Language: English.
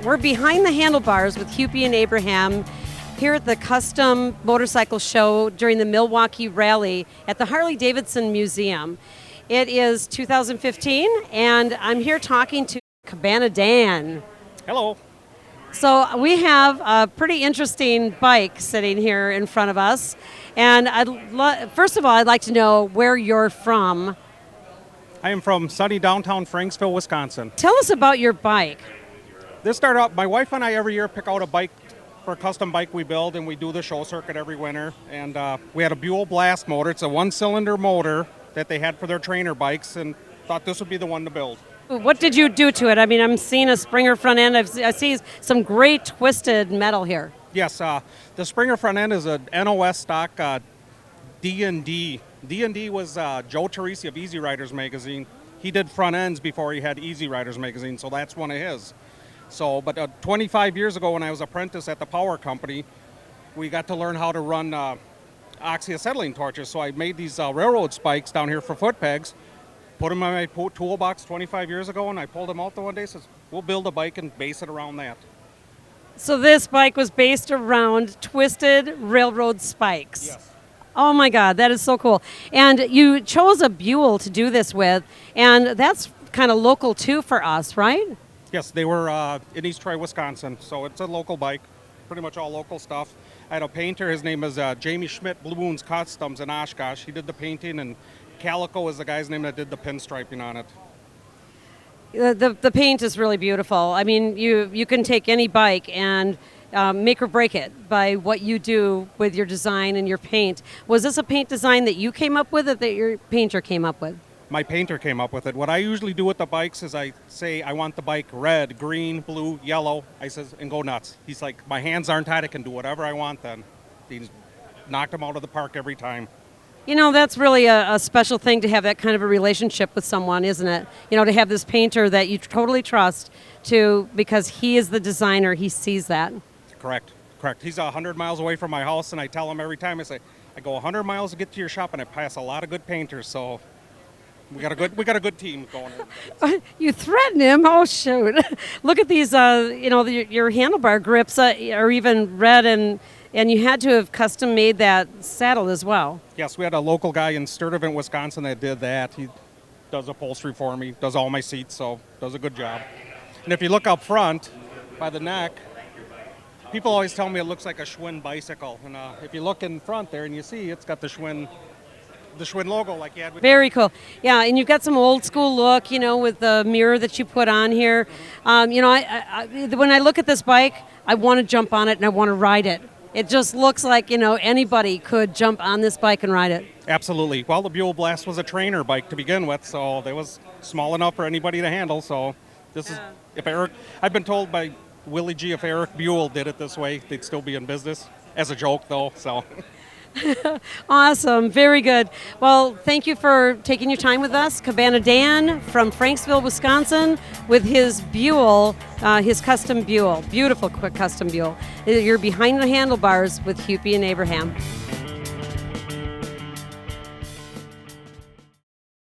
We're behind the handlebars with Hupy and Abraham here at the Custom Motorcycle Show during the Milwaukee Rally at the Harley-Davidson Museum. It is 2015, and I'm here talking to Cabana Dan. Hello. So we have a pretty interesting bike sitting here in front of us, and first of all, I'd like to know where you're from. I am from sunny downtown Franksville, Wisconsin. Tell us about your bike. This started out, my wife and I every year pick out a bike for a custom bike we build, and we do the show circuit every winter. And we had a Buell blast motor. It's a one-cylinder motor that they had for their trainer bikes, and thought this would be the one to build. What did you do to it? I mean, I'm seeing a Springer front end. I see some great twisted metal here. Yes, the Springer front end is a NOS stock D&D. D&D was Joe Torre of Easyriders magazine. He did front ends before he had Easyriders magazine, so that's one of his. So, but 25 years ago when I was apprentice at the power company, we got to learn how to run acetylene torches. So I made these railroad spikes down here for foot pegs, put them in my toolbox 25 years ago, and I pulled them out the one day and says, we'll build a bike and base it around that. So this bike was based around twisted railroad spikes. Yes. Oh my God, that is so cool. And you chose a Buell to do this with, and that's kind of local too for us, right? Yes, they were in East Troy, Wisconsin, so it's a local bike, pretty much all local stuff. I had a painter, his name is Jamie Schmidt, Blue Moons Customs in Oshkosh. He did the painting, and Calico is the guy's name that did the pinstriping on it. The paint is really beautiful. I mean, you can take any bike and make or break it by what you do with your design and your paint. Was this a paint design that you came up with or that your painter came up with? My painter came up with it. What I usually do with the bikes is I say I want the bike red, green, blue, yellow. I says, and go nuts. He's like, my hands aren't tied. I can do whatever I want then. He's knocked them out of the park every time. You know, that's really a special thing to have that kind of a relationship with someone, isn't it? You know, to have this painter that you totally trust because he is the designer. He sees that. Correct. He's 100 miles away from my house, and I tell him every time, I go 100 miles to get to your shop, and I pass a lot of good painters, so we got a good team going. You threaten him? Oh, shoot. Look at these, your handlebar grips are even red, and you had to have custom made that saddle as well. Yes, we had a local guy in Sturtevant, Wisconsin that did that. He does upholstery for me, does all my seats, so does a good job. And if you look up front by the neck, people always tell me it looks like a Schwinn bicycle. And if you look in front there and you see it's got the Schwinn logo like you had with. Very cool. Yeah, and you've got some old school look, with the mirror that you put on here. When I look at this bike, I want to jump on it and I want to ride it. It just looks like, anybody could jump on this bike and ride it. Absolutely. Well, the Buell Blast was a trainer bike to begin with, so it was small enough for anybody to handle. So this is, I've been told by Willie G if Eric Buell did it this way, they'd still be in business. As a joke, though, so. Awesome. Very good. Well, thank you for taking your time with us. Cabana Dan from Franksville, Wisconsin, with his Buell, his custom Buell. Beautiful, quick custom Buell. You're behind the handlebars with Hupy and Abraham.